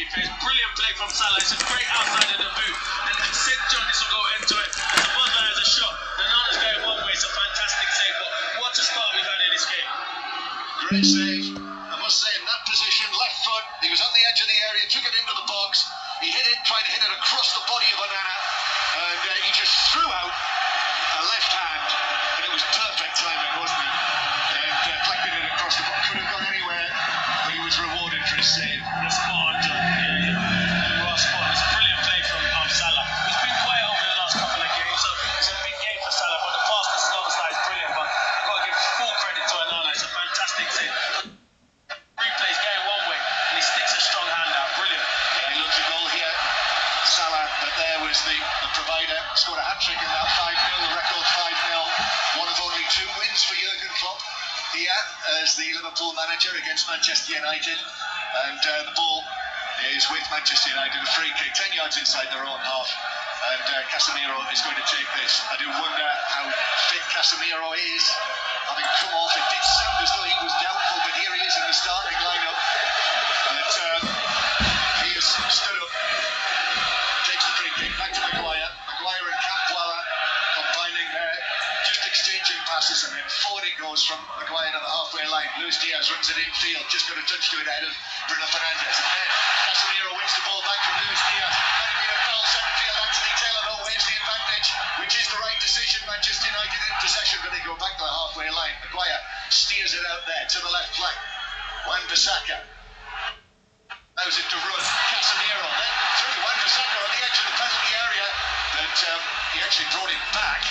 defense. Brilliant play from Salah. It's a great outside of the boot. And St. John's will go into it. As the buzzer has a shot. The Nana's going one way. It's a fantastic save. But what a start we've had in this game. Great save. I must say, in that position, left foot, he was on the edge of the area, took it into the box. He hit it, tried to hit it across the body of Onana. And he just threw out a left hand. And it was perfect timing, wasn't it? And collected it across the box. Could have gone anywhere, but he was rewarded for his save. You're spot on, John. Yeah. You are spot on. It's a brilliant play from Salah. He's been quiet over the last couple of games, so it's a big game for Salah. But the pass to Slother's is brilliant. But I've got to give full credit to Onana. It's a fantastic save. Replay's going one way, and he sticks a strong hand out. Brilliant. Yeah, he looked a goal here. Salah, but there was the provider. Scored a hat-trick in that 5-0, the record 5-0. One of only 2 wins for Jurgen Klopp here as the Liverpool manager against Manchester United. And the ball is with Manchester United, a free kick, 10 yards inside their own half. And Casemiro is going to take this. I do wonder how fit Casemiro is. Having come off, it did sound as though he was doubtful, but here he is in the starting lineup. But he has stood up, takes the free kick, back to Maguire. Maguire and Campbell combining there, just exchanging passes, and then forward it goes from Maguire to the halfway line. Luis Diaz runs it infield, just got a touch to it ahead of Bruno Fernandes. And then Casemiro wins the ball back from Luis Diaz. Might have been a foul centre field. Anthony Taylor though waves the advantage, which is the right decision. Manchester United in possession, but they go back to the halfway line. Maguire steers it out there to the left flank. Wan-Bissaka allows it to run. Casemiro then through Wan-Bissaka on the edge of the penalty area, but he actually brought it back.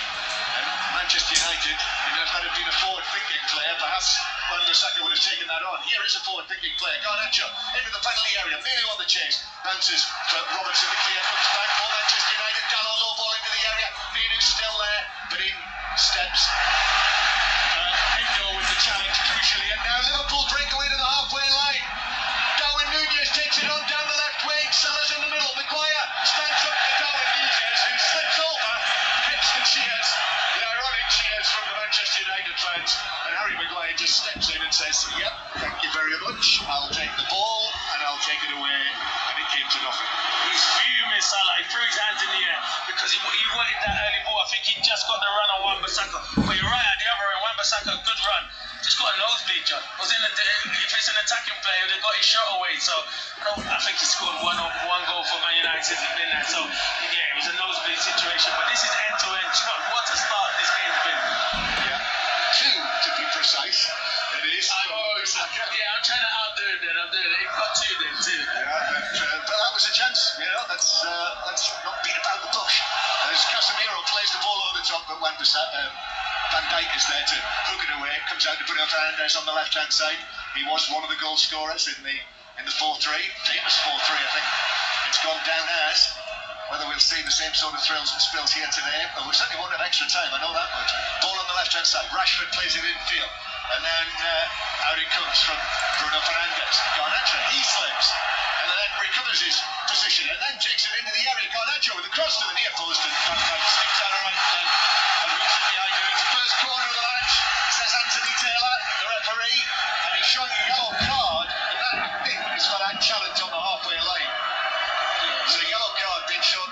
And Manchester United, if that had been a forward-thinking player, perhaps Wan-Bissaka would have taken that on. Here is a forward-thinking player. Garnacho into the penalty area, Mino on the chase, bounces for Robertson. The clear comes back for Manchester United. Gallo low ball into the area. Mino's still there, but in steps Endo with the challenge crucially. And now Liverpool break away to the halfway line. Darwin Núñez takes it on down the left wing. Salah's in the middle. Maguire stands up to Darwin Núñez, who slips over, hits the cheers. The ironic cheers from the Manchester United fans. And Harry Maguire just steps in and says, "Yep, thank you very much. I'll take the ball and I'll take it away." And it came to nothing. He's fuming, Salah. He threw his hands in the air because he wanted that early ball. I think he just got the run on Wan-Bissaka. But you're right, at the other end, Wan-Bissaka, good run. Just got a nosebleed, John. If it's an attacking player, they got his shot away. So I think he scored one goal for Man United since he's been there. So yeah, it was a nosebleed situation. But this is end-to-end, John. What a start this game's been. Yeah, 2 to be precise. It is. Yeah, I'm trying to outdo it then. I'm doing it. You've got 2 then, too. Yeah, but that was a chance. You know, let's not beat about the bush. As Casemiro plays the ball over the top, but Van Dijk is there to hook it away. Comes out to Bruno Fernandes on the left-hand side. He was one of the goal scorers in the 4-3, famous 4-3, I think. It's gone down as. Whether we'll see the same sort of thrills and spills here today, but we certainly won't have extra time, I know that much. Ball on the left-hand side. Rashford plays it infield. And then out it comes from Bruno Fernandes. Garnacho, he slips. And then recovers his position and then takes it into the area. Garnacho with a cross to the near post and Van Dijk sticks out of right leg and hooks it behind him. It's the first corner of the match, says Anthony Taylor, the referee, and he's showing a yellow card, and that, I think, is for that challenge on the halfway line. So a yellow card being shown,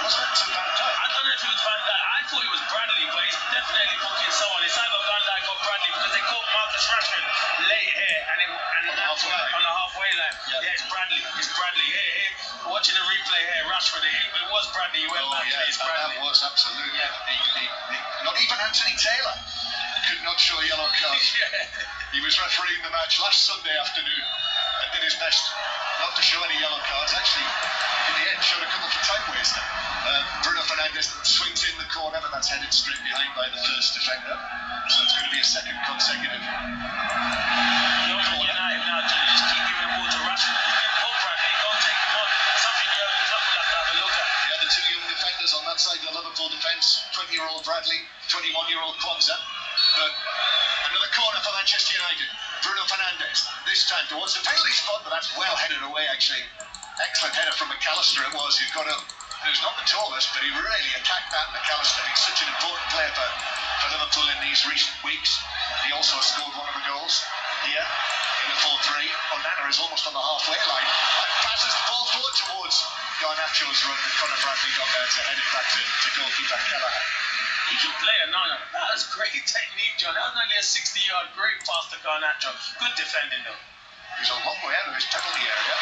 wasn't it to Van Dijk? I don't know if it was Van Dijk. I thought it was Bradley, but he's definitely booking someone. It's either Van Dijk or Bradley because they called Marcus Rashford late here and that's why on the halfway line. Yeah, it's Bradley. It's Bradley. Here. Watching the replay here, Rashford. It was Bradley. He went back to it's Bradley. That was absolutely. Yeah. Not even Anthony Taylor could not show a yellow card. Yeah. He was refereeing the match last Sunday afternoon and did his best not to show any yellow cards. Actually, in the end, showed a couple for time wasting. Bruno Fernandes swings in the corner, but that's headed straight behind by the first defender. So it's going to be a second consecutive. You're Man United now, Joe. You just keep giving the ball to Rashford. You can call Bradley, don't take him on. Something Jurgen Klopp will have to have a look at. Yeah, the 2 young defenders on that side of the Liverpool defence, 20-year-old Bradley, 21-year-old Kwanzaa. But another corner for Manchester United. Bruno Fernandes, this time towards the penalty spot, but that's well headed away, actually. Excellent header from McAllister it was, who's not the tallest, but he really attacked that McAllister. He's such an important player for Liverpool in these recent weeks. He also scored one of the goals. here in the 4-3. Onana is almost on the halfway line. And passes the ball forward towards Garnacho's run in front of Bradley, got there to head it back to goalkeeper Callahan. He can play a nine. That was great technique, John. That was only a 60-yard great pass to Garnacho. Good defending, though. He's a long way out of his penalty area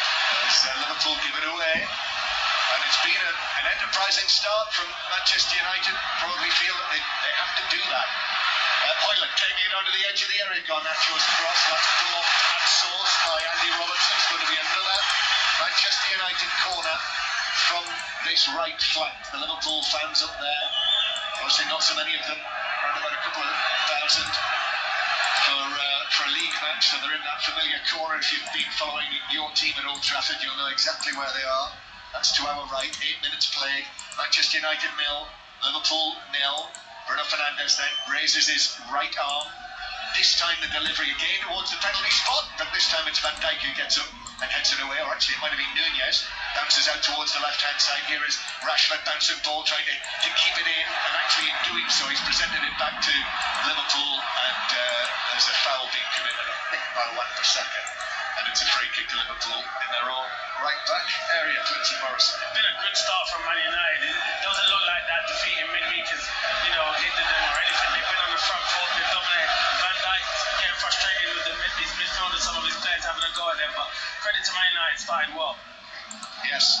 as Liverpool give it away. And it's been an enterprising start from Manchester United. Probably feel that they have to do that. Hoyland taking it onto the edge of the area. Garnacho's cross. That's blocked and sourced by Andy Robertson. It's going to be another Manchester United corner from this right flank. The Liverpool fans up there, obviously not so many of them, around about a couple of thousand for a league match, so they're in that familiar corner. If you've been following your team at Old Trafford, you'll know exactly where they are. That's to our right, 8 minutes played. Manchester United 0, Liverpool 0. Bruno Fernandes then raises his right arm. This time the delivery again towards the penalty spot, but this time it's Van Dijk who gets up and heads it away, or actually it might have been Nunez. Bounces out towards the left-hand side. Here is Rashford bouncing ball, trying to keep it in, and actually in doing so he's presented it back to Liverpool, and there's a foul being committed, I think, by Wan-Bissaka, and it's a free kick to Liverpool in their own right-back area. Clinton Morrison. It's been a good start from Man United. It doesn't look like that defeat in midweek has, hindered them or anything. They've been on the front foot, they've dominated. Van Dijk getting frustrated with his midfield and some of his players having a go at them, but credit to Man United, started well. Yes,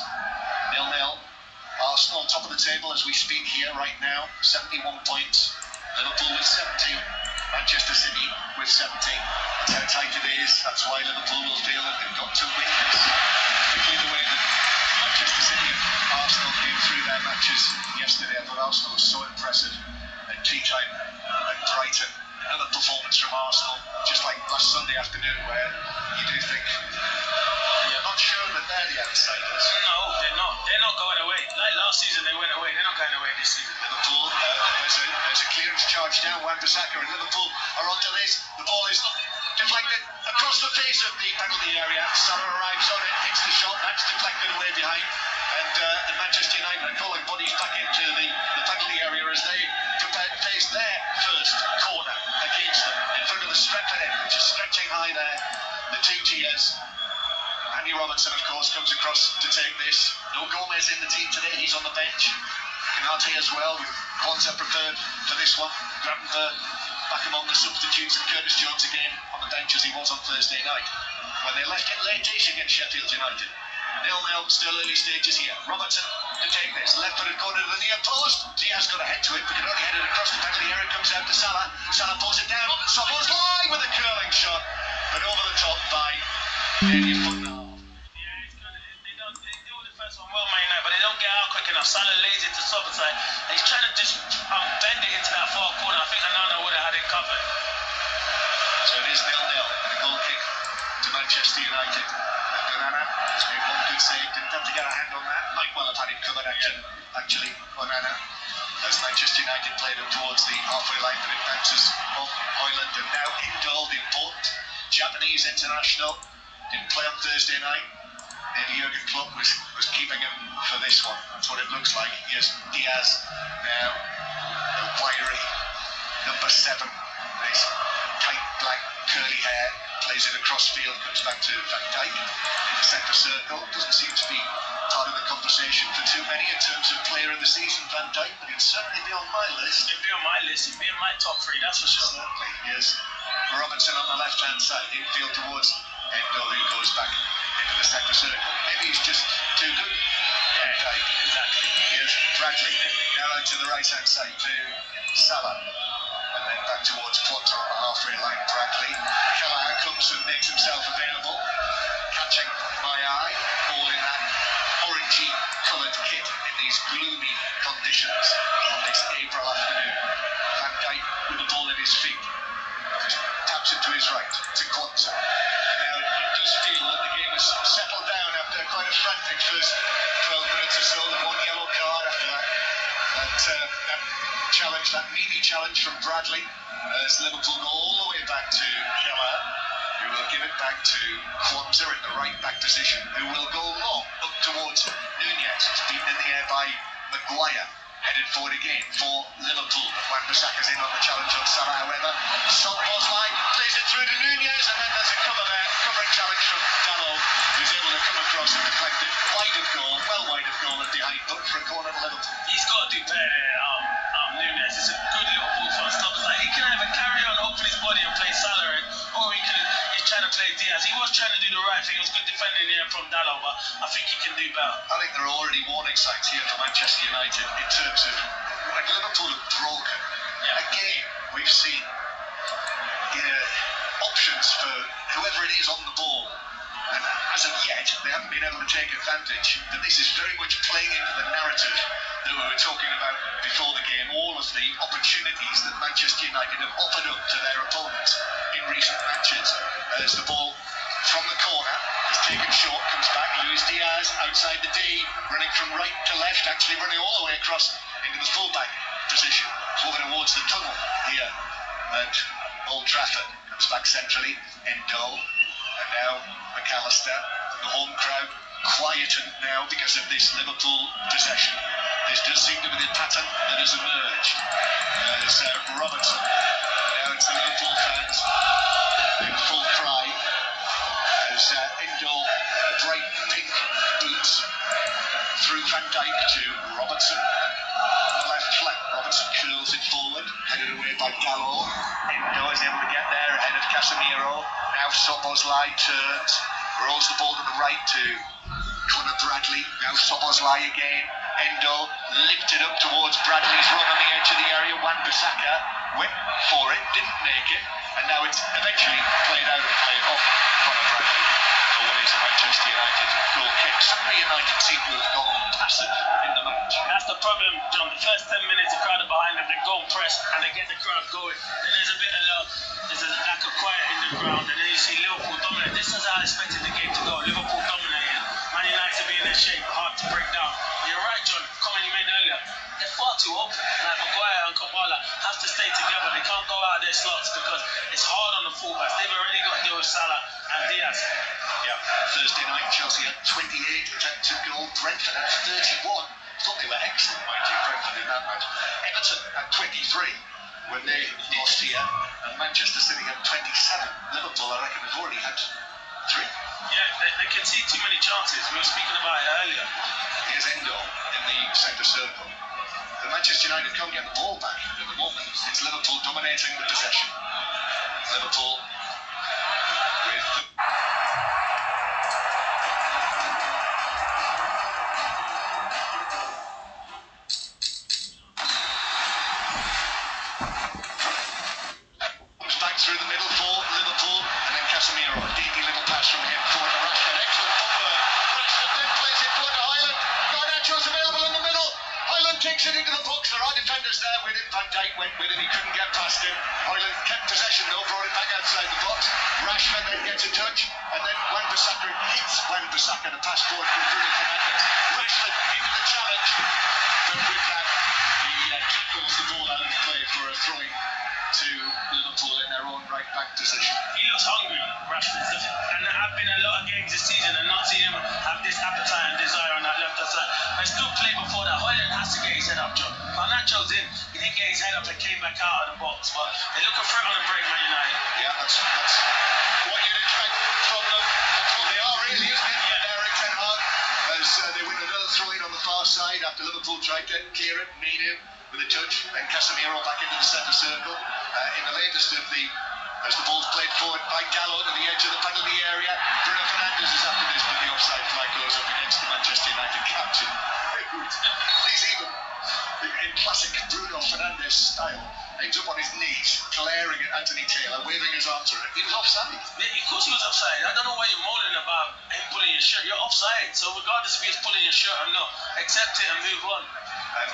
0-0. Arsenal on top of the table as we speak here right now, 71 points. Liverpool with 70. Manchester City with 70. That's how tight it is. That's why Liverpool will feel that they've got to win this. Particularly the way that Manchester City and Arsenal came through their matches yesterday. I thought Arsenal was so impressive at tea time at Brighton. Another performance from Arsenal, just like last Sunday afternoon, where you do think, you're not sure that they're the outsiders. No, they're not. They're not going away. Like last season, they went away. They're not going away this season. Liverpool, there's a clearance charge down. Wan-Bissaka and Liverpool are onto this. The ball is deflected across the face of the penalty area. Salah arrives on it, hits the shot. That's deflected away behind. And Manchester United are calling bodies back into the penalty area as they prepare to face their first corner against them in front of the Stretford end, which is stretching high there. The TGS. Andy Robertson, of course, comes across to take this. No Gomez in the team today, he's on the bench. Canate as well, with Kwanzaa preferred for this one. Gravenberg back among the substitutes, and Curtis Jones again on the bench as he was on Thursday night, when they left it late-ish against Sheffield United. 0-0, still early stages here. Robertson to take this. Left-footed corner to the near post. Diaz got a head to it, but can only head it across the penalty area. It comes out to Salah. Salah pulls it down. Sobo's line with a curling shot, but over the top by Daniel Football. Well, Man United, but they don't get out quick enough. Salah lays it to Szoboszlai. He's trying to just bend it into that far corner. I think Onana would have had it covered. So it is 0-0 and a goal kick to Manchester United. And Onana has made one good save. Didn't have to get a hand on that. Might well have had it covered actually. Onana, as Manchester United played him towards the halfway line, but it bounces off Hoyland. And now Indole, the important Japanese international, didn't play on Thursday night. Maybe Jurgen Klopp was keeping him for this one. That's what it looks like. Here's Diaz now, the wiry number 7. His tight black curly hair, plays it across field, comes back to Van Dijk in the centre circle. Doesn't seem to be part of the conversation for too many in terms of player of the season, Van Dijk, but he'd certainly be on my list. He'd be on my list. He'd be in my top 3, that's for sure. Certainly, yes. Robertson on the left-hand side, infield towards Endo, who goes back into the centre circle. Maybe he's just too good. Yeah, exactly. Here's Bradley, now out to the right-hand side to Salah. And then back towards Potter on the halfway line. Bradley. Callahan comes and makes himself available. Catching my eye. All in that orangey coloured kit in these gloomy conditions on this April afternoon. Van Dijk with the ball at his feet. Just taps it to his right, to Kwanzaa. Now it does feel that the game has settled down after quite a frantic first 12 minutes or so. One yellow card after that challenge, that meaty challenge from Bradley, as Liverpool go all the way back to Keller, who will give it back to Kwanzaa in the right back position, who will go long up towards Nunez. It's beaten in the air by Maguire. Headed forward again for Liverpool. Wan-Bissaka's in on the challenge on Salah, however. Szoboszlai plays it through to Nunez, and then there's a cover there, covering challenge from Dalot, who's able to come across and deflect it wide of goal, well wide of goal and behind, but for a corner to Liverpool. He's got to do better there, Nunez. It's a good Liverpool first stop. It's like he can either carry on, open his body and play Salah, or he's trying to play Diaz. He was trying to do the right thing. It was good defending here from Dalot, but I think he can do better. I think there are already warning signs here for Manchester United in terms of when Liverpool have broken. Again, we've seen options for whoever it is on the ball. And as of yet, they haven't been able to take advantage. That this is very much playing into the narrative that we were talking about before the game. All of the opportunities that Manchester United have offered up to their opponents in recent matches. As the ball from the corner is taken short, comes back. Luis Diaz outside the D, running from right to left, actually running all the way across into the fullback position, moving towards the tunnel here at Old Trafford. Comes back centrally, Endo, and now McAllister. The home crowd quietened now because of this Liverpool possession. This does seem to be the pattern that has emerged. There's Robertson. Now it's the Liverpool fans in full cry as Endo, bright pink boots, through Van Dijk to Robertson. On the left flank, Robertson curls it forward, headed away by Dalot. Endo is able to get there ahead of Casemiro. Now Szoboszlai turns, rolls the ball to the right to Conor Bradley. Now Szoboszlai again. Endo lifted up towards Bradley's run on the edge of the area. Wan-Bissaka went for it, didn't make it, and now it's eventually played out and played off Conor Bradley for what is a Manchester United goal kick. Suddenly United seem to have gone passive in the match. That's the problem, John. The first 10 minutes, the crowd are behind them. They go and press, and they get the crowd going. Then there's a bit of love. There's a lack of quiet in the ground, and then you see Liverpool dominate. This is how I expected the game to go. Liverpool dominated. Man United to be in their shape, hard to break down. You're right, John. Comment you made earlier. They're far too open. Like Maguire and Kamala have to stay together. They can't go out of their slots because it's hard on the fullbacks. They've already got to deal with Salah and Diaz. Yeah. Thursday night, Chelsea had 28 attempted goal. Brentford had 31. Thought they were excellent, mind you, Brentford in that match. Everton had 23 when they lost here, and Manchester City had 27. Liverpool, I reckon, have already had 3. Yeah, they concede too many chances. We were speaking about it earlier. Here's Endo in the centre circle. The Manchester United can't get the ball back at the moment. It's Liverpool dominating the possession. Liverpool with through the middle for Liverpool, and then Casemiro, a dinky little pass from him forward to Rashford. Excellent footwork. Rashford then plays it forward to Highland. Garnacho's available in the middle. Highland takes it into the box. There are defenders there with him. Van Dijk went with him. He couldn't get past him. Highland kept possession though, brought it back outside the box. Rashford then gets a touch, and then Wan-Bissaka hits Wan-Bissaka. The pass forward from Bruno Fernandes. Rashford into the challenge, but with that, he tackles the ball out of play for a throw-in to Liverpool in their own right back position. He looks hungry, Rashford. And I've been in a lot of games this season and not seen him have this appetite and desire on that left side. But it's good play before that. Hoyland has to get his head up, John. Garnacho's in. He didn't get his head up and came back out of the box. But they look a threat on the break, Man United. Yeah, that's what you'd expect from them. That's what they are, really, isn't it? Yeah. Eric Ten Hag, as they win another throw-in on the far side after Liverpool tried to clear it, meet him with a touch, and Casemiro back into the centre circle. In the latest of as the ball's played forward by Dalot to the edge of the penalty area, Bruno Fernandes is after this, but the offside flag goes up against the Manchester United captain. He's even, in classic Bruno Fernandes style, ends up on his knees, glaring at Anthony Taylor, waving his arms around. He was offside. Yeah, of course he was offside. I don't know why you're moaning about him pulling your shirt. You're offside. So regardless if he's pulling your shirt or not, accept it and move on. And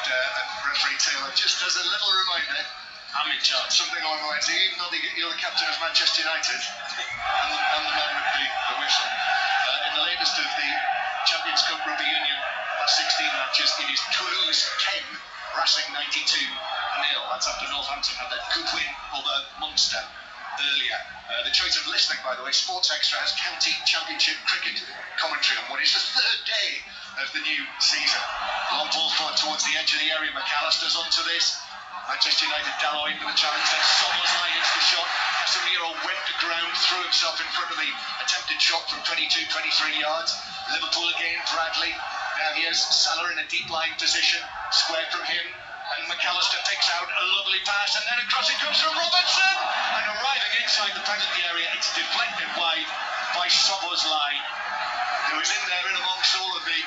referee Taylor just as a little reminder, I'm in charge. Something along the lines, even though you're the captain of Manchester United, and the man with the whistle. In the latest of the Champions Cup Rugby Union last 16 matches, it is Toulouse 10, Racing 92-0. That's after Northampton had that good win over Munster earlier. The choice of listening, by the way, Sports Extra has county championship cricket commentary on what is the 3rd day of the new season. Long ball forward towards the edge of the area. McAllister's onto this. Manchester United Dallo into the challenge, then Soboslai hits the shot. Casemiro went to ground, threw himself in front of the attempted shot from 22, 23 yards. Liverpool again, Bradley. Now here's Salah in a deep lying position, square from him. And McAllister picks out a lovely pass, and then across it comes from Robertson. And arriving inside the penalty area, it's deflected wide by Soboslai, who is in there in amongst all of the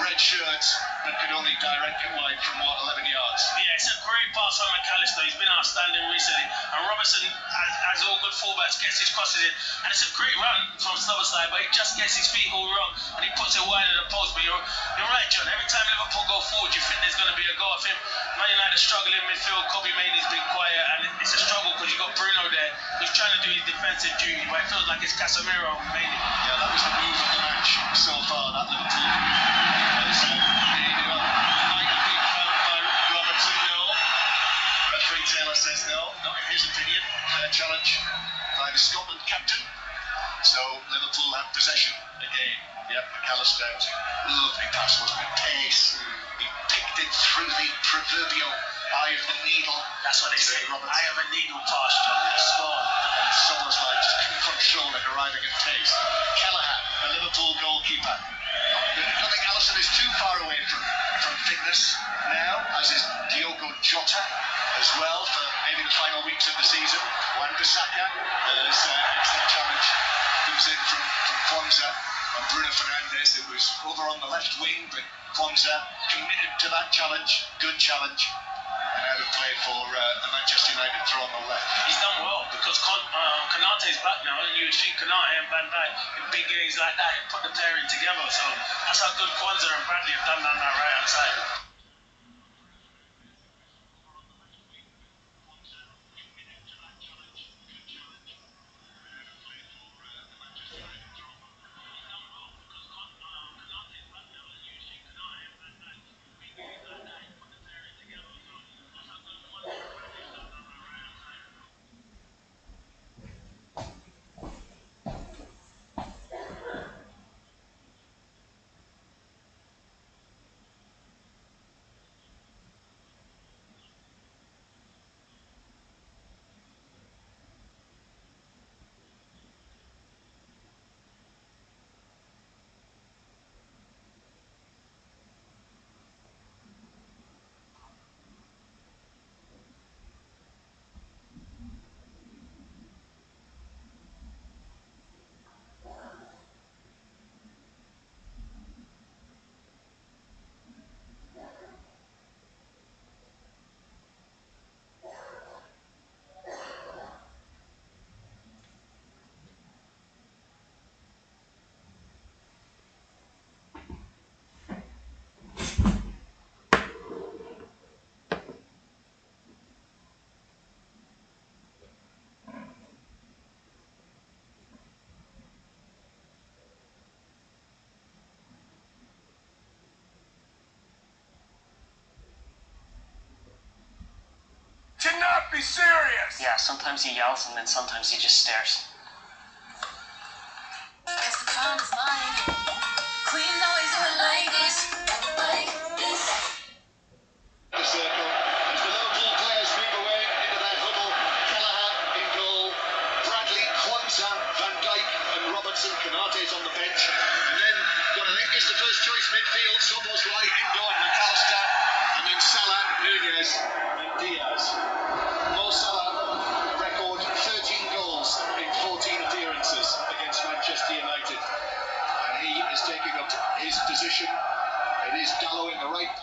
red shirts that could only direct it wide from 11 yards. Yeah, it's a great pass from McAllister. He's been outstanding recently. And Robertson, as all good fullbacks, gets his crosses in. And it's a great run from Soboslai, but he just gets his feet all wrong and he puts it wide of the post. But you're right, John. Every time Liverpool go forward, you think there's going to be a goal. I think Man United struggling in midfield. Kobe Mainoo's been quiet, and it's a struggle because you've got Bruno there who's trying to do his defensive duty, but it feels like it's Casemiro mainly. Yeah, that was the move of the match so far, that Liverpool. Referee Taylor says no, not in his opinion. Fair challenge by the Scotland captain. So Liverpool have possession again. Yep, McAllister. Lovely pass, wasn't it? Pace. He picked it through the proverbial eye of the needle. That's what they say, eye of a needle pass, John. Small. And Soboslai just couldn't control it, arriving at pace. Callaghan, the Liverpool goalkeeper. I think Alisson is too far away from fitness now, as is Diogo Jota as well for maybe the final weeks of the season. Wan-Bissaka, as excellent challenge comes in from Kwanzaa and Bruno Fernandes. It was over on the left wing, but Kwanzaa committed to that challenge. Good challenge. And out of play for the Manchester United throw on the left. He's done well because Konate's back now, and you would think Konate and Van Dijk in big games like that, put the pairing together. So that's how good Kwanzaa and Bradley have done down that right hand side. Cannot be serious! Yeah, sometimes he yells and then sometimes he just stares. Van Dijk and Robertson. Konate's on the bench. And then what I think is the first choice midfield, Soboslai, Endo and McAllister. And then Salah, Nunez and Diaz. Mo Salah, a record 13 goals in 14 appearances against Manchester United. And he is taking up his position. It is Dallo in the right.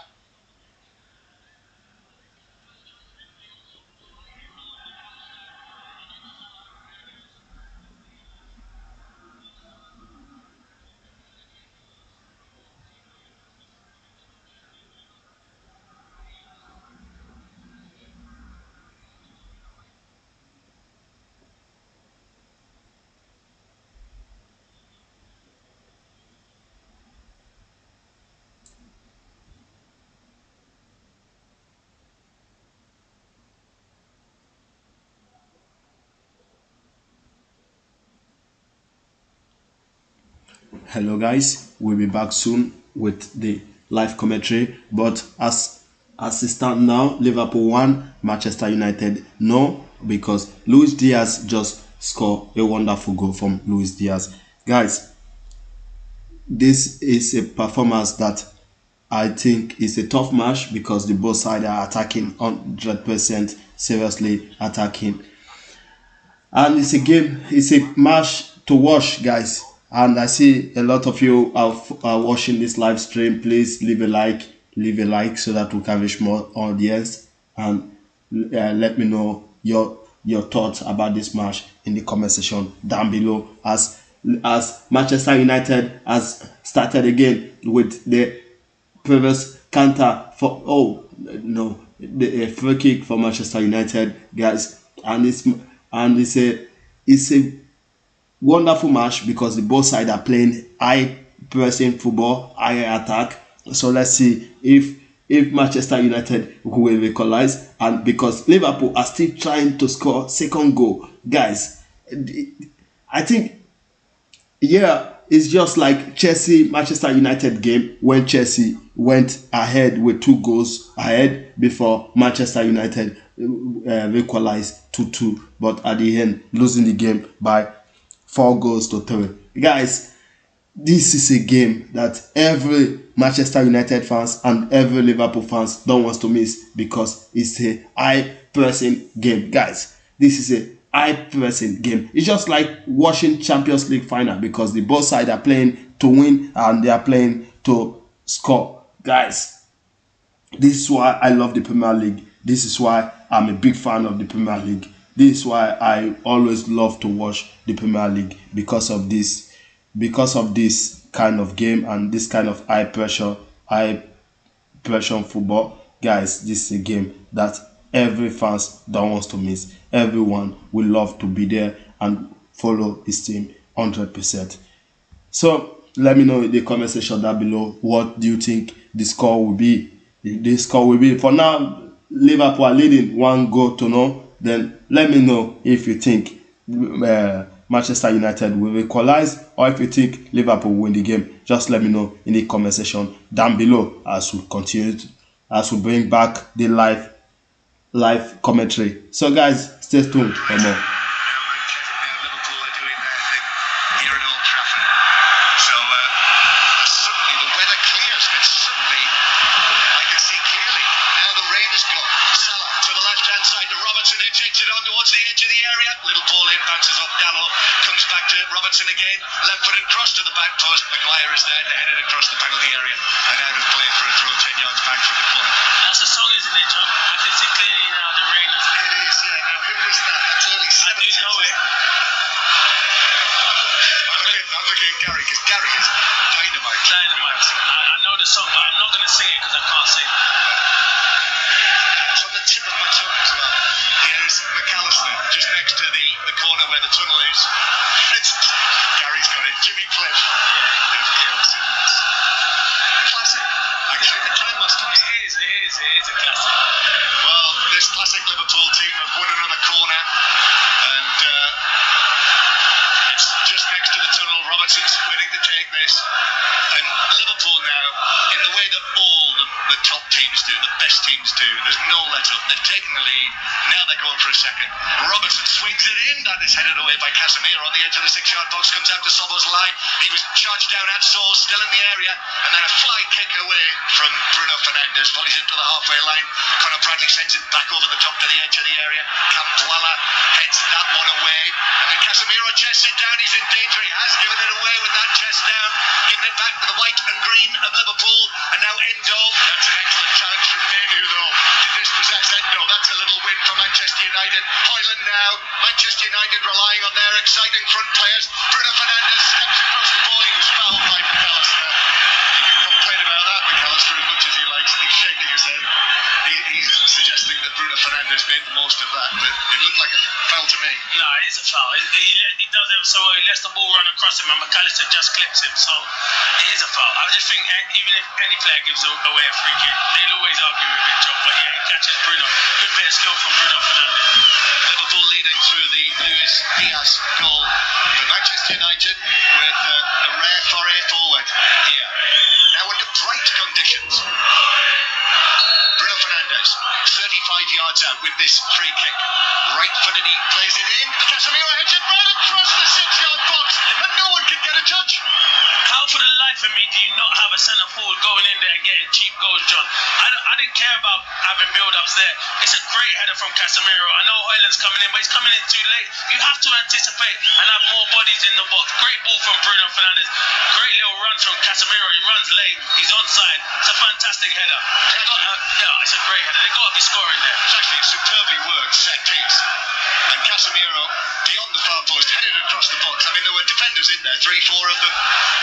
Hello guys, we'll be back soon with the live commentary, but as as it stands now, Liverpool 1, Manchester United no, because Luis Diaz just scored a wonderful goal from Luis Diaz. Guys, this is a performance that I think is a tough match because the both sides are attacking 100%, seriously attacking. And it's a game, it's a match to watch, guys. And I see a lot of you are watching this live stream. Please leave a like so that we can reach more audience. And let me know your thoughts about this match in the comment section down below. As Manchester United has started again with the previous counter for the free kick for Manchester United, guys, and it's a wonderful match because the both sides are playing high pressing football, high attack. So let's see if Manchester United will equalize, and because Liverpool are still trying to score second goal, guys. I think it's just like Chelsea Manchester United game when Chelsea went ahead with 2 goals ahead before Manchester United equalized 2-2, but at the end losing the game by 4 goals to 3. Guys, this is a game that every Manchester United fans and every Liverpool fans don't want to miss because it's a high pressing game, guys. This is a high pressing game. It's just like watching Champions League final because the both sides are playing to win and they are playing to score. Guys, this is why I love the Premier League. This is why I'm a big fan of the Premier League. This is why I always love to watch the Premier League because of this kind of game and this kind of high pressure football. Guys, this is a game that every fans don't want to miss. Everyone will love to be there and follow his team 100%. So let me know in the comment section down below, what do you think the score will be? For now, Liverpool are leading 1 goal to 0. Then let me know if you think Manchester United will equalize or if you think Liverpool will win the game. Just let me know in the comment section down below as we bring back the live commentary. So guys, stay tuned for more. Robertson again, left-footed cross to the back post. Maguire is there to head it across the penalty area and out of play for a throw 10 yards back from the corner. That's the song, isn't it, John? I can see clearly now the rain is there. It is, yeah. Now, who was that? That's early 70s. I do know it. I'm looking at Gary, because Gary is dynamite. I know the song, but I'm not going to sing it because I can't sing. It's on the tip of my tongue as well. Here's McAllister, just next to the corner where the tunnel is. Gary's got it. Jimmy Cliff. Classic. Actually, the time was classic. It is a classic. Well, this classic Liverpool team have won another corner, and it's just next to the tunnel. Robertson's waiting to take this, and Liverpool now, in the way that all the top teams do, the best teams do, there's no let up. They've taken the lead. Now they're going for a second. Robertson swings it in. That is headed away by Casemiro on the edge of the 6-yard box. Comes out to Sobo's line. He was charged down at Saul, still in the area, and then a fly kick away from Bruno Fernandes. Volleys it to the halfway line. Conor Bradley sends it back over the top to the edge of the area. Campuala heads that one away, and then Casemiro chests it down. He's in danger. He has given it away with that chest down, giving it back to the white and green of Liverpool. And now Endo. That's an excellent challenge from Nehru, though, to dispossess Endo. That's a little win for Manchester United. Hoyland now. Manchester United relying on their exciting front players. Bruno Fernandes steps across the ball. He was fouled by McAllister. You can complain about that, McAllister, as much as he likes, and he's shaking his head. He's suggesting that Bruno Fernandes made the most of that, but it looked like a foul to me. No, it is a foul. He does it so he lets the ball run across him and McAllister just clips him, so it is a foul. I just think even if any player gives away a free kick, they'll always argue with it, John, but yeah, he catches Bruno. Good bit of skill from Bruno Fernandes. Liverpool leading through the Luis Diaz goal for Manchester United with a rare foray forward here. Now under bright conditions. Bruno Fernandes yards out with this free kick. Right-footed, he plays it in. Casemiro heads it right across the 6-yard box, and no one can get a touch. How for the life of me do you not have a centre forward going in there and getting cheap goals, John? I didn't care about having build-ups there. It's a great header from Casemiro. I know Højlund's coming in, but he's coming in too late. You have to anticipate and have more bodies in the box. Great ball from Bruno Fernandes. Great little run from Casemiro. He runs late. He's onside. It's a fantastic header. It's a great header. They've got to be scoring there. It's actually a superbly worked set piece. And Casemiro, beyond the far post, headed across the box. I mean, there were defenders in there, 3-4 of them.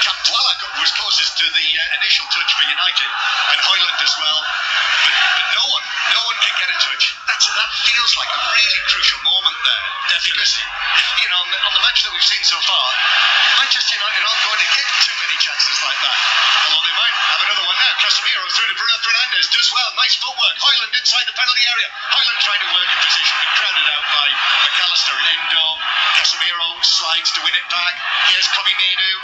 Campbell was closest to the initial touch for United, and Højlund as well. But no one can get a touch. That feels like a really crucial moment there. Definitely. Because, on the match that we've seen so far, Manchester United aren't going to get too many chances like that. Although they might have another one now. Casemiro through to Bruno Fernandes, does well, nice footwork. Højlund inside the penalty area. Højlund trying to work in position, but crowded out by McAllister and Endo. Casemiro slides to win it back. Here's Kobe Mainoo.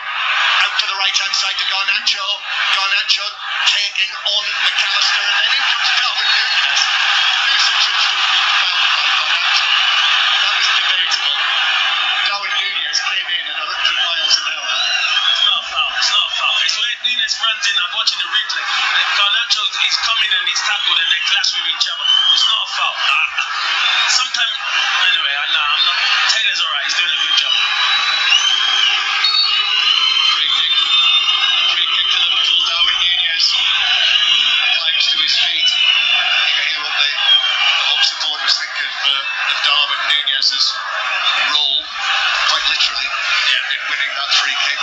Out to the right-hand side to Garnacho. Garnacho taking on McAllister, and then in comes Darwin Núñez. There's a touch to be fouled by Garnacho. That was debatable. Darwin Núñez came in at 100 miles an hour. It's not a foul. It's not a foul. It's where Núñez runs in. I'm watching the replay. And Garnacho, he's coming and he's tackled and they clash with each other. It's not a foul. Sometimes, anyway, I'm not. Taylor's alright. He's doing a good job. Free kick to Liverpool. Darwin Núñez climbs to his feet. You can hear what the home supporters think of Darwin Núñez's role, quite literally, in winning that free kick.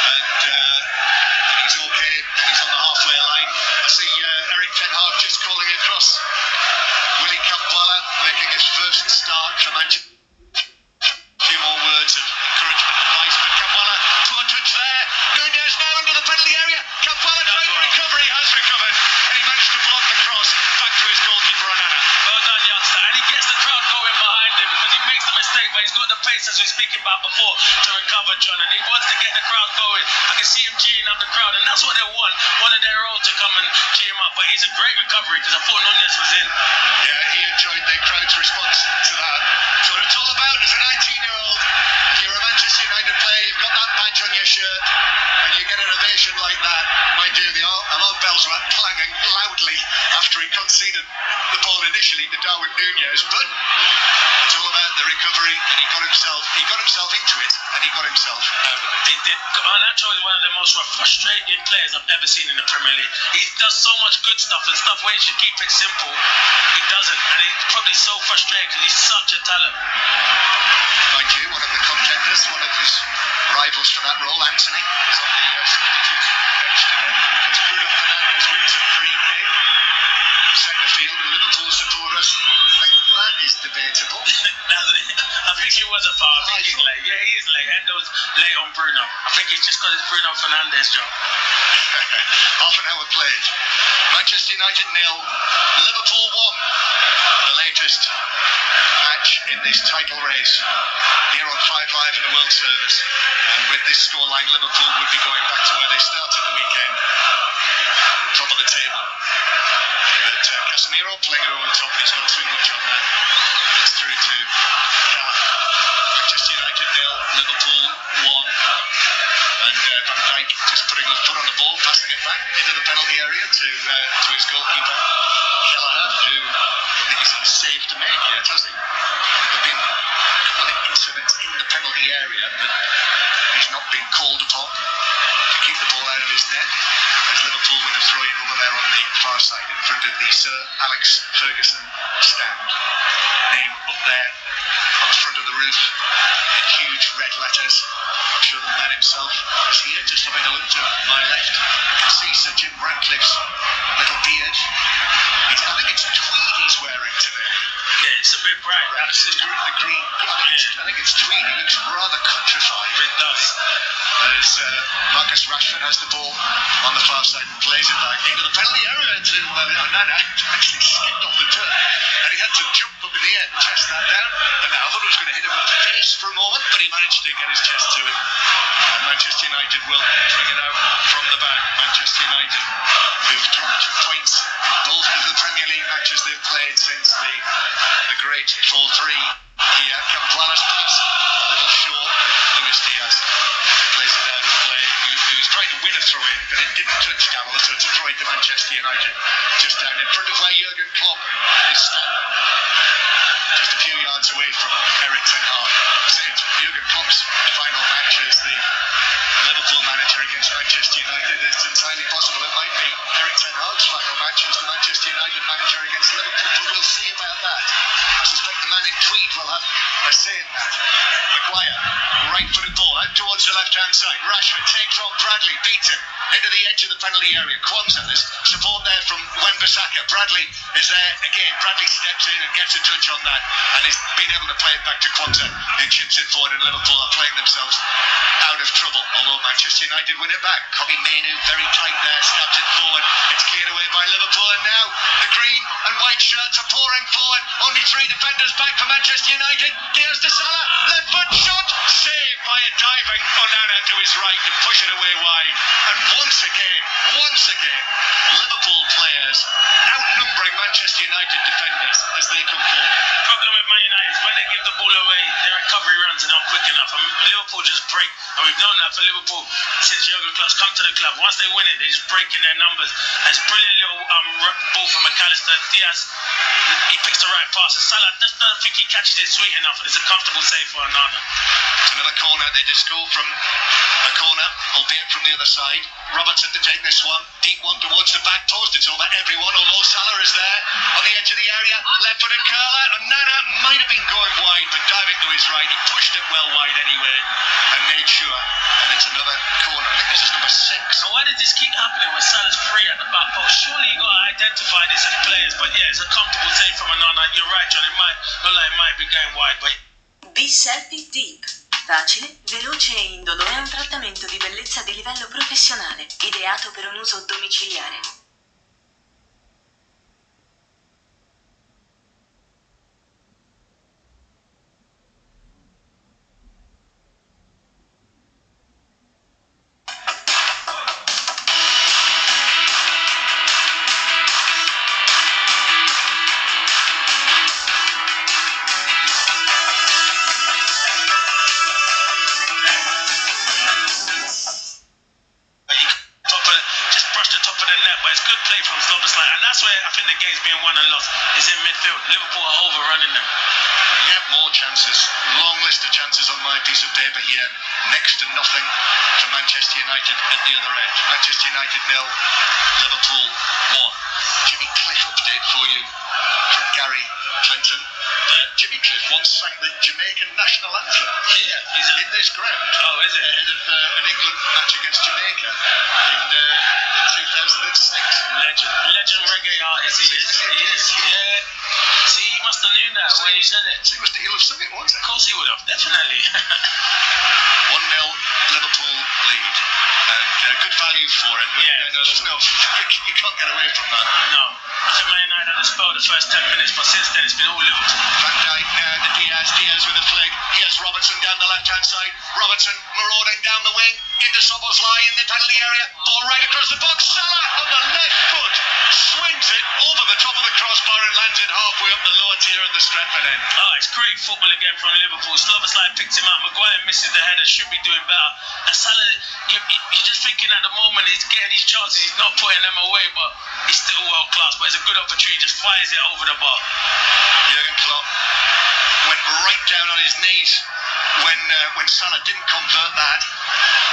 And he's okay. He's on the halfway line. I see Eric Ten Hag just calling across. Willy Campbell making his first start for Manchester. A few more words of encouragement and advice, but Campbell, poor touch there. Núñez now into the penalty area. Campbell trying to recover. He has recovered, and he managed to block the cross back to his goalkeeper Onana. Well done, youngster. And he gets the crowd going behind him because he makes the mistake, but he's got the pace, as we were speaking about before, to recover, John. And he wants to get the crowd going. I can see him geeing up the crowd, and that's what they want. One of their own to come and cheer him up. But it's a great recovery because I thought Núñez was in. Yeah, he enjoyed the crowd's response to that. So what it's all about as a 19-year-old, if you're a Manchester United player, you've got that badge on your shirt, and you get an ovation like that. Mind you, the alarm bells were clanging loudly after he conceded the ball initially to Darwin Núñez, but it's all about the recovery, and he got himself into it, and he got himself out of it. He did. Garnacho is one of the most frustrating players I've ever seen in the Premier League. He does so much good stuff and stuff where he should keep it simple. He doesn't, and he's probably so frustrated because he's such a talent. Mind you, one of the contenders, one of his rivals for that role, Anthony, is on the substitute bench today. As Bruno Fernandes wins a free kick, centre field, Liverpool supporters think that is debatable. I think it was a foul. I think he's late. Yeah, he is late. Endo's late on Bruno. I think it's just because it's Bruno Fernandes' job. Half an hour played. Manchester United 0, Liverpool 1. The latest match in this title race here on 5 Live in the World Service. And with this scoreline, Liverpool would be going back to where they started the weekend, top of the table. But Casemiro playing it over the top, and he's got too much on that. It's through to Manchester United 0, Liverpool 1. And Van Dijk just putting the foot on the ball, passing it back into the penalty area to his goalkeeper, Kelleher, who I don't think he's had a save to make yet, has he? There have been a couple of incidents in the penalty area, but he's not been called upon to keep the ball out of his net. As Liverpool win a throw-in over there on the far side in front of the Sir Alex Ferguson stand. Name up there on the front of the roof in huge red letters. I'm sure the man himself is here, just having a look to my left. You can see Sir Jim Ratcliffe's little beard. I think it's tweed he's wearing today. Yeah, it's a bit bright. The green. I think it's tweed. He looks rather countrified. It does. As Marcus Rashford has the ball on the far side and plays it back into the penalty area. Onana actually skipped off the turf, and he had to jump up in the air to chest that down. And I thought he was going to hit him with the face for a moment, but he managed to get his chest to it and Manchester United will bring it out from the back. Manchester United, who've dropped points in both of the Premier League matches they've played since the great 4-3. Here comes Wallace pass, a little short, but Luis Diaz plays it out of play. He was trying to win a throw in, but it didn't touch Gallo, so it's a throw into Manchester United, just down in front of where Jurgen Klopp is standing, just a few yards away from Erik ten Hag. So it's Jurgen Klopp's final match as the Liverpool manager against Manchester United. It's entirely possible it might be Erik ten Hag's final match as the Manchester United manager against Liverpool, but we'll see about that. I suspect the man in tweed will have a say in that. Maguire, right-footed ball out towards the left-hand side. Rashford takes on Bradley, beats him into the edge of the penalty area. Kwanzaa, there's support there from Wan-Bissaka. Bradley is there again. Bradley steps in and gets a touch on that, and he's been able to play it back to Kwanzaa, who chips it forward, and Liverpool are playing themselves out of trouble, although Manchester United win it back. Kobbie Mainoo very tight there, stabs it forward. It's cleared away by Liverpool, and now the green and white shirts are pouring forward. Only 3 defenders back for Manchester United. Diaz to Salah, left foot shot, saved by a diving Onana to his right to push it away wide. And once again, Liverpool players outnumbering Manchester United defenders as they come forward. The problem with Man United is when they give the ball away, their recovery runs are not quick enough. And Liverpool just break, and we've known that for Liverpool since Jurgen Klopp's come to the club. Once they win it, they're just breaking their numbers. And it's a brilliant little ball from McAllister. Diaz, he picks the right pass. And Salah just doesn't think he catches it sweet enough. It's a comfortable save for Onana. It's another corner. They just score from a corner, albeit from the other side. Robertson to take this one. Deep one towards the back post. It's over everyone, although Salah is there on the edge of the area. Left-footed curler. Onana might have been going wide, but diving to his right. He pushed it well wide anyway and made sure. And it's another corner. I think this is number 6. So why does this keep happening when Salah's free at the back post? Surely you got to identify this as players. But yeah, it's a comfortable save from Onana. You're right, John. It might look like it might be going wide, but B-Selfie Deep. Facile, veloce e indolore è un trattamento di bellezza di livello professionale, ideato per un uso domiciliare. And that's where I think the game's being won and lost, is in midfield. Liverpool are overrunning them. Yeah, more chances. Long list of chances on my piece of paper here. Next to nothing for Manchester United at the other end. Manchester United 0, Liverpool 1. Jimmy Cliff update for you from Gary Clinton. Jimmy Cliff once sang the Jamaican national anthem. Yeah, he's in this ground. Oh, is it? Ahead of an England match against Jamaica in 2006. Legend reggae artist he is. Yeah. See, he must have known that when you said it. He must have sung it once. Of course he would have, definitely. 1-0 Liverpool lead. And good value for it. But Yeah, there's no, you can't get away from that. No. I think Man United had a spell the first 10 minutes, but since then it's been all Liverpool. Van Dijk now to Diaz. Diaz with a flick. Here's Robertson down the left-hand side. Robertson marauding down the wing into Szoboszlai in the penalty area. Ball right across the box. Salah on the left foot swings it over the top of the crossbar and lands it halfway up the lower tier of the Stretford end. Oh, it's great football again from Liverpool. Szoboszlai picked him out. Maguire misses the header, should be doing better. And Salah, you're just thinking at the moment he's getting these chances, he's not putting them away, but he's still world class. But it's a good opportunity, just fires it over the bar. Jurgen Klopp went right down on his knees when Salah didn't convert that.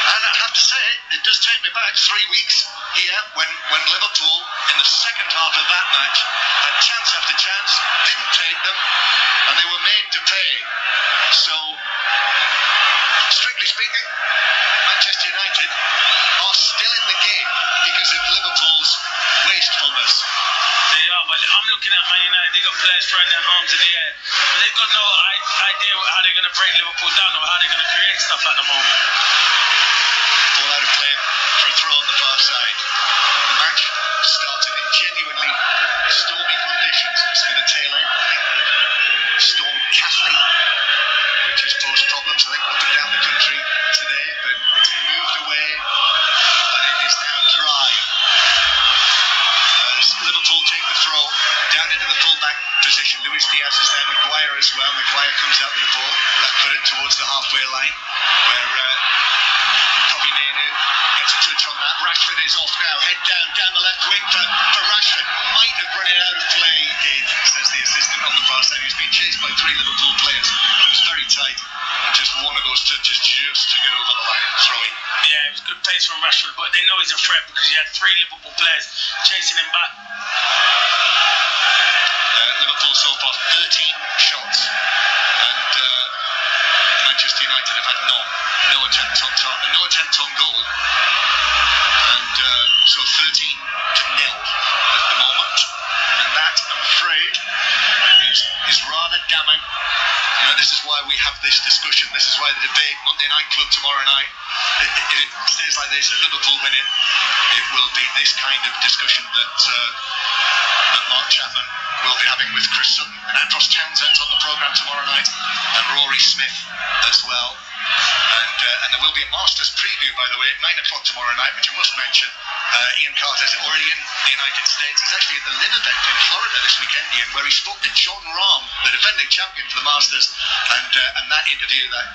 And I have to say, it does take me back 3 weeks here when Liverpool, in the second half of that match, had chance after chance, didn't take them, and they were made to pay. So, strictly speaking, Manchester United are still in the game because of Liverpool's wastefulness. They are, but I'm looking at Man United. They got players throwing their arms in the air, but they've got no idea how they're going to break Liverpool down or how they're going to create stuff at the moment. Ball out of play for a throw on the far side. The match started in genuinely stormy conditions. It's with a tail end, I think, of Storm Kathleen, which has posed problems, I think, up and down the country today. But it's moved there as well. Maguire comes out with the ball, left footed towards the halfway line, where Kobe Mainu gets a touch on that. Rashford is off now, head down the left wing for Rashford. Might have run it out of play, says the assistant on the far side. He's been chased by 3 Liverpool players. It was very tight. Just one of those touches just to get over the line. Throwing. Yeah, it was good pace from Rashford, but they know he's a threat because he had 3 Liverpool players chasing him back. Liverpool so far 13 shots, and Manchester United have had no attempt on goal, and so 13-0 at the moment, and that, I'm afraid, is rather damning. You know, this is why we have this discussion. This is why the debate Monday Night Club tomorrow night. It stays like this. If Liverpool win it, it will be this kind of discussion that Mark Chapman will be having with Chris Sutton and Andros Townsend's on the programme tomorrow night, and Rory Smith as well. And there will be a Masters preview, by the way, at 9 o'clock tomorrow night, which I must mention. Ian Carter's already in the United States. He's actually at the Live event in Florida this weekend, Ian, where he spoke to John Rahm, the defending champion for the Masters, and that interview, that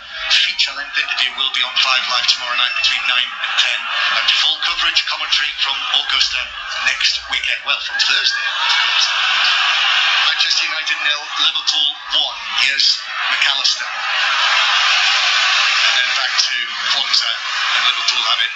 feature-length interview, will be on 5 Live tomorrow night between 9 and 10, and full coverage, commentary from Augusta next weekend. Well, from Thursday, of course. Manchester United 0, Liverpool 1. Here's McAllister. And then back to Kwanzaa, and Liverpool have it